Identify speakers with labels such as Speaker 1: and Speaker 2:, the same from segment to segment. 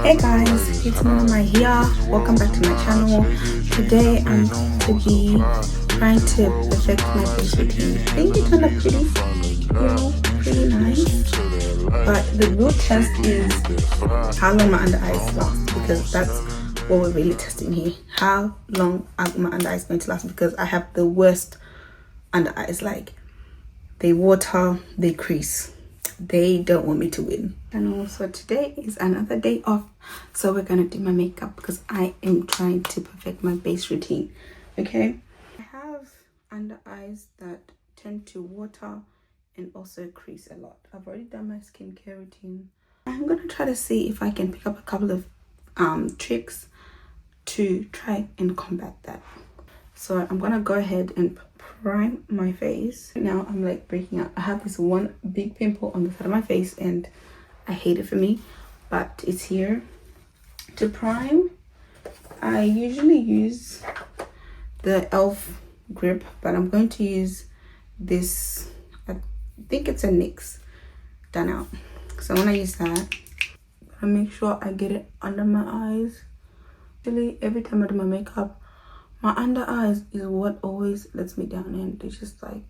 Speaker 1: Hey guys, it's Mama here. Welcome back to my channel. Today I'm going to be trying to perfect my face routine. I think it turned out pretty nice. But the real test is how long my under eyes last, because that's what we're really testing here. How long are my under eyes going to last? Because I have the worst under eyes. Like, they water, they crease. They don't want me to win. And also today is another day off, so we're gonna do my makeup because I am trying to perfect my base routine. Okay, I have under eyes that tend to water and also crease a lot. I've already done my skincare routine. I'm gonna try to see if I can pick up a couple of tricks to try and combat that. So I'm gonna go ahead and prime my face. Now I'm like breaking out. I have this one big pimple on the side of my face and I hate it for me, but it's here. To prime, I usually use the e.l.f. grip, but I'm going to use this, I think it's a NYX done out. So I'm gonna use that. I make sure I get it under my eyes. Actually, every time I do my makeup, my under eyes is what always lets me down, and it's just like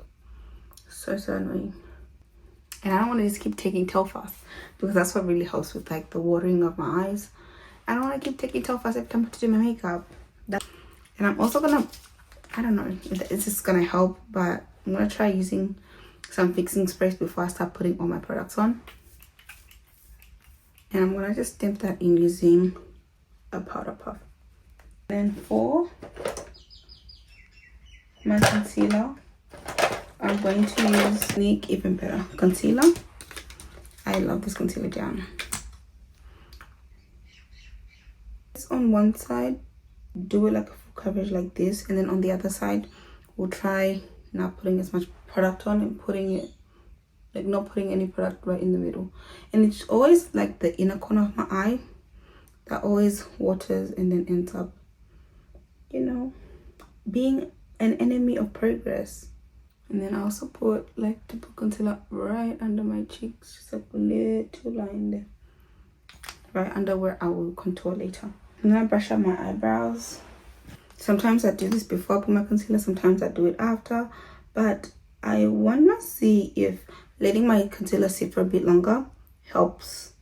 Speaker 1: so annoying. And I don't want to just keep taking Telfast, because that's what really helps with like the watering of my eyes. I don't want to keep taking Telfast every time I do my makeup. And I'm also gonna, I don't know if it's just gonna help, but I'm gonna try using some fixing sprays before I start putting all my products on. And I'm gonna just dip that in using a powder puff. Then for my concealer, I'm going to use Make Even Better concealer. I love this concealer down. It's on one side, do it like a full coverage like this, and then on the other side we'll try not putting as much product on and putting it like not putting any product right in the middle. And it's always like the inner corner of my eye that always waters and then ends up, you know, being an enemy of progress. And then I also like to put concealer right under my cheeks, just like a little line there, right under where I will contour later. And then I brush out my eyebrows. Sometimes I do this before I put my concealer, sometimes I do it after, but I wanna see if letting my concealer sit for a bit longer helps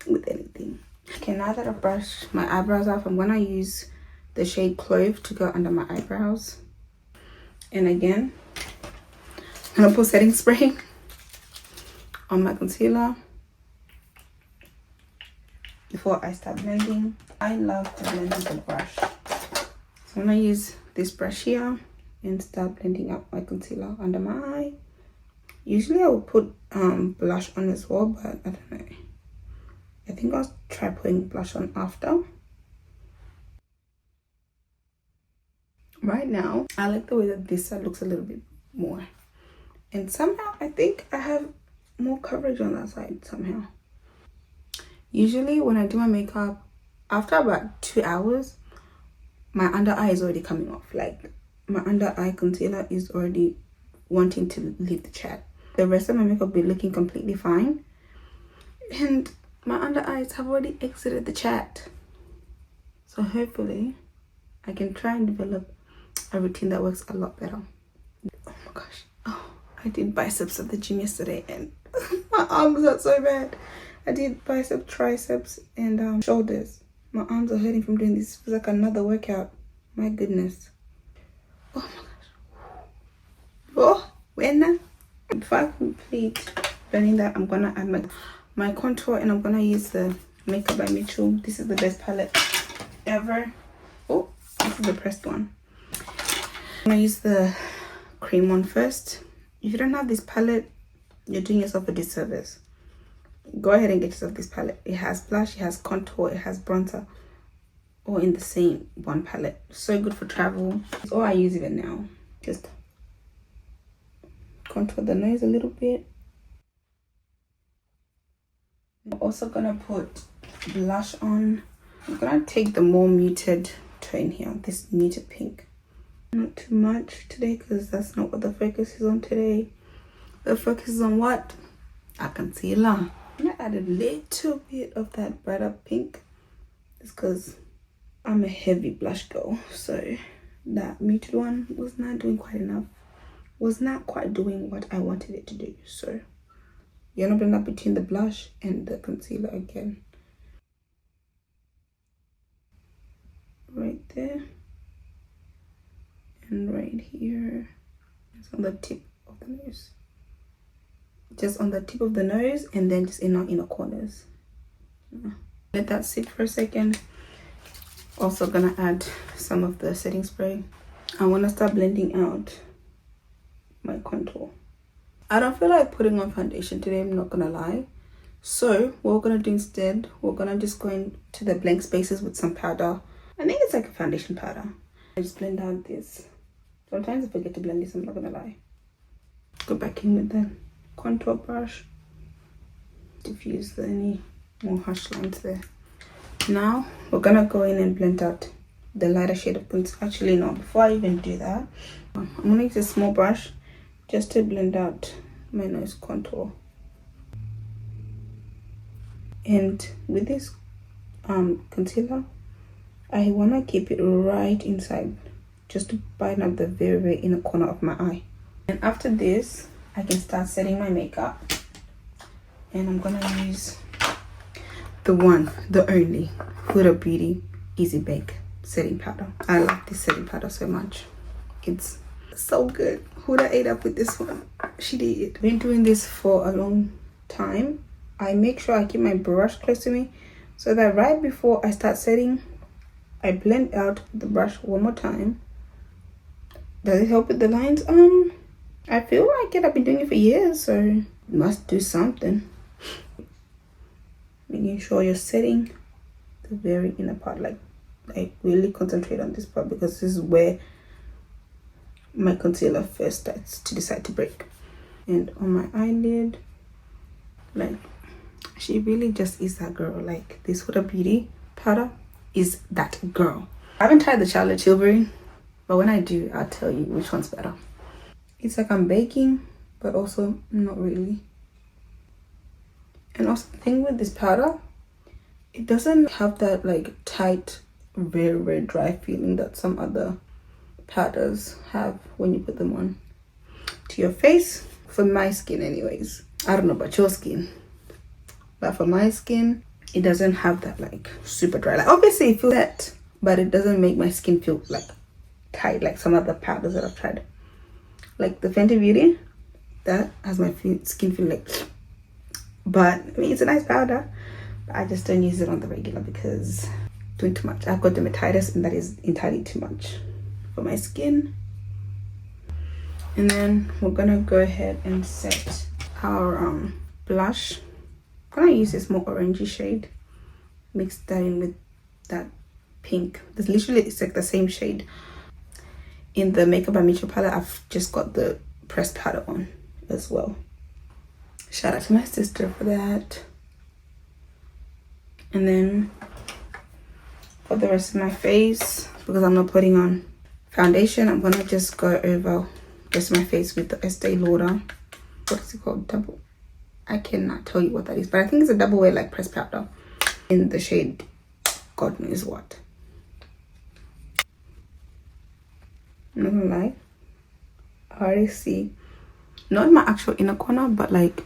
Speaker 1: with anything. Okay, now that I've brushed my eyebrows off, I'm gonna use the shade Clove to go under my eyebrows. And again, I'm gonna put setting spray on my concealer before I start blending. I love to blend with a brush. So I'm gonna use this brush here and start blending up my concealer under my eye. Usually I will put blush on as well, but I don't know. I think I'll try putting blush on after. Right now, I like the way that this side looks a little bit more. And somehow, I think I have more coverage on that side somehow. Usually, when I do my makeup, after about 2 hours, my under eye is already coming off. Like, my under eye concealer is already wanting to leave the chat. The rest of my makeup will be looking completely fine. And my under eyes have already exited the chat. So hopefully, I can try and develop a routine that works a lot better. Oh my gosh. Oh, I did biceps at the gym yesterday and my arms hurt so bad. I did biceps, triceps, and shoulders. My arms are hurting from doing this. It feels like another workout. My goodness. Oh my gosh. Oh, when before I complete blending that, I'm gonna add my contour, and I'm gonna use the Makeup by Mitchell. This is the best palette ever. Oh, this is the pressed one. I'm gonna use the cream one first. If you don't have this palette, you're doing yourself a disservice. Go ahead and get yourself this palette. It has blush, it has contour, it has bronzer, all in the same one palette. So good for travel. It's all I use even now. Just contour the nose a little bit. I'm also gonna put blush on. I'm gonna take the more muted tone here, this muted pink. Not too much today, because that's not what the focus is on today. The focus is on what? A concealer. I'm gonna add a little bit of that brighter pink It's because I'm a heavy blush girl, so that muted one was not doing quite enough. Was not quite doing what I wanted it to do. So you're gonna blend up between the blush and the concealer again. Right there. And right here. It's on the tip of the nose. Just on the tip of the nose, and then just in our inner corners. Let that sit for a second. Also gonna add some of the setting spray. I want to start blending out my contour. I don't feel like putting on foundation today, I'm not gonna lie. So what we're gonna do instead, we're gonna just go into the blank spaces with some powder. I think it's like a foundation powder. I just blend out this. Sometimes I forget to blend this, I'm not gonna lie. Go back in with the contour brush. Diffuse any more harsh lines there. Now we're gonna go in and blend out the lighter shade of concealer. Actually no, before I even do that, I'm gonna use a small brush just to blend out my nose contour. And with this concealer, I wanna keep it right inside, just to brighten up the very inner corner of my eye. And after this, I can start setting my makeup. And I'm gonna use the one, the only Huda Beauty Easy Bake setting powder. I love this setting powder so much. It's so good. Huda ate up with this one. She did. Been doing this for a long time. I make sure I keep my brush close to me so that right before I start setting, I blend out the brush one more time. Does it help with the lines? I feel like it. I've been doing it for years, so it must do something. Making sure you're setting the very inner part, like really concentrate on this part, because this is where my concealer first starts to decide to break. And on my eyelid, like, she really just is that girl. Like, this Huda Beauty powder is that girl. I haven't tried the Charlotte Tilbury, but when I do, I'll tell you which one's better. It's like I'm baking, but also not really. And also the thing with this powder, it doesn't have that like tight, very dry feeling that some other powders have when you put them on to your face. For my skin anyways, I don't know about your skin, but for my skin, it doesn't have that like super dry. Like obviously it feels wet, but it doesn't make my skin feel like tight like some other powders that I've tried. Like the Fenty Beauty, that has my skin feel like, but I mean it's a nice powder, but I just don't use it on the regular because doing too much. I've got dermatitis and that is entirely too much for my skin. And then we're gonna go ahead and set our blush. I'm gonna use this more orangey shade, mix that in with that pink. This literally is like the same shade. In the Makeup by Mitchell palette, I've just got the pressed powder on as well. Shout out to my sister for that. And then for the rest of my face, because I'm not putting on foundation, I'm gonna just go over the rest of my face with the Estee Lauder. What is it called? Double. I cannot tell you what that is, but I think it's a double wear like pressed powder in the shade God knows what. I'm not gonna lie, I already see, not my actual inner corner, but like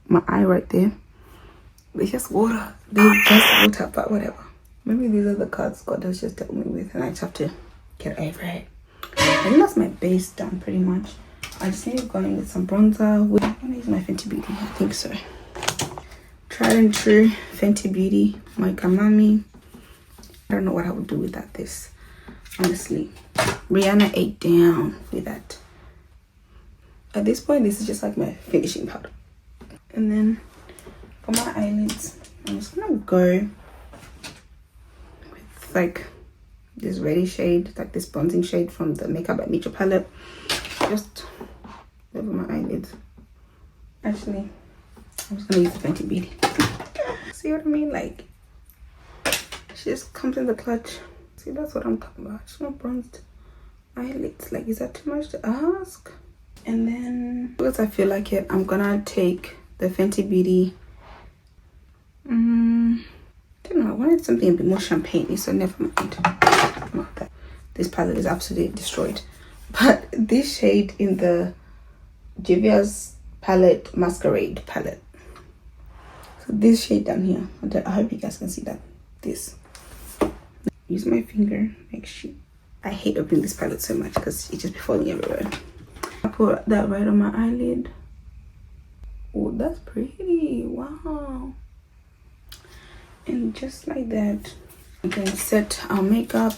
Speaker 1: my eye right there. There's just water. There's just water, but whatever. Maybe these are the cards God has just dealt me with and I just have to get over it. I think that's my base done pretty much. I just need to go in with some bronzer. I'm gonna use my Fenty Beauty, I think so. Tried and true Fenty Beauty, my Kamami. I don't know what I would do without this, honestly. Rihanna ate down with that. At this point, this is just like my finishing powder. And then for my eyelids, I'm just gonna go with like this reddy shade, like this bronzing shade from the Makeup by Mitchell palette, just over my eyelids. Actually, I'm just gonna use the Fenty Beauty. See what I mean? Like, she just comes in the clutch. See, that's what I'm talking about. I just want bronzed eyelids. Like, is that too much to ask? And then, because I feel like it, I'm gonna take the Fenty Beauty. I don't know, I want wanted something a bit more champagne, so never mind. Not that. This palette is absolutely destroyed. But this shade in the Juvia's palette, Masquerade palette. So this shade down here, I hope you guys can see that. This. Use my finger, make sure. I hate opening this palette so much because it just be falling everywhere. I put that right on my eyelid. Oh, that's pretty. Wow. And just like that, we can set our makeup.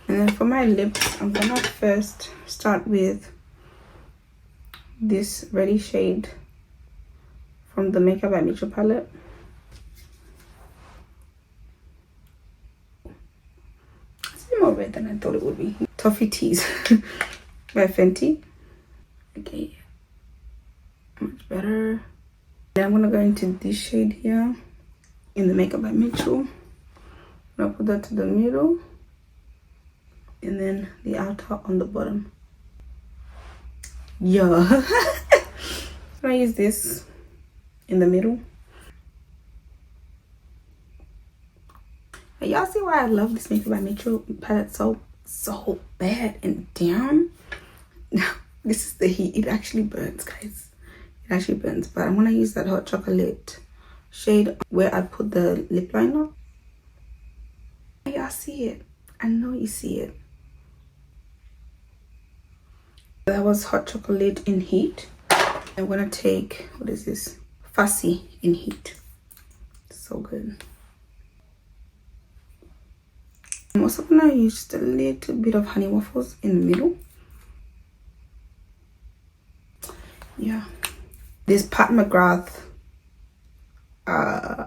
Speaker 1: And then for my lips, I'm gonna first start with this reddy shade from the Makeup by Mitchell palette. It's more red than I thought it would be. Toffee Teas by Fenty. Okay, much better. Then I'm gonna go into this shade here in the Makeup by Mitchell. I'm gonna put that to the middle and then the outer on the bottom. Yeah. I use this in the middle. Y'all see why I love this Makeup by Mitchell palette so bad? And damn, this is the heat. It actually burns, guys. It actually burns. But I'm gonna use that hot chocolate shade where I put the lip liner. Y'all see it? I know you see it. That was hot chocolate in heat. I'm gonna take, what is this? Fussy in heat. So good. I'm also gonna use just a little bit of honey waffles in the middle. Yeah. This Pat McGrath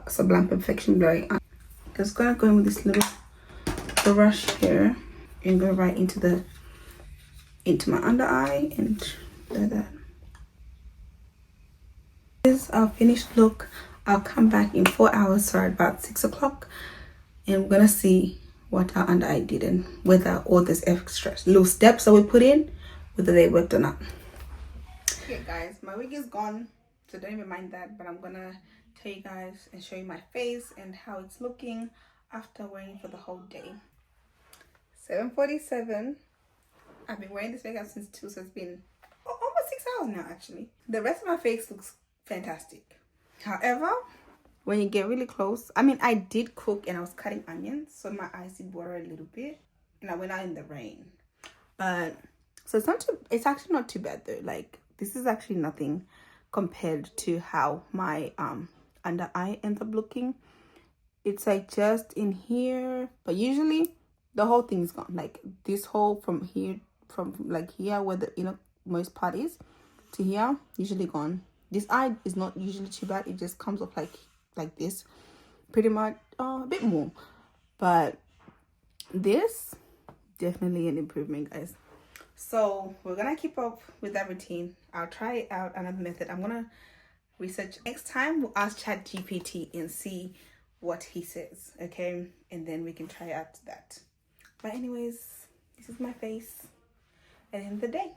Speaker 1: Sublime Perfection blurring. I'm just gonna go in with this little brush here and go right into my under eye and like that. This is our finished look. I'll come back in 4 hours, so about 6 o'clock, and we're gonna see what our under eye did and whether all these extra little steps that we put in, whether they worked or not. Okay guys, my wig is gone, so don't even mind that, but I'm gonna tell you guys and show you my face and how it's looking after wearing it for the whole day. 7:47. I've been wearing this makeup since 2, so it's been almost 6 hours now actually. The rest of my face looks fantastic. However, when you get really close, I mean, I did cook and I was cutting onions, so my eyes did water a little bit, and I went out in the rain. But so it's actually not too bad though. Like, this is actually nothing compared to how my under eye ends up looking. It's like just in here, but usually the whole thing is gone. Like this whole from here, from like here where the most part is to here, usually gone. This eye is not usually too bad. It just comes up like this, pretty much, a bit more. But this, definitely an improvement, guys. So we're gonna keep up with that routine. I'll try out another method. I'm gonna research. Next time we'll ask ChatGPT and see what he says, okay? And then we can try out that. But anyways, this is my face at the end of the day.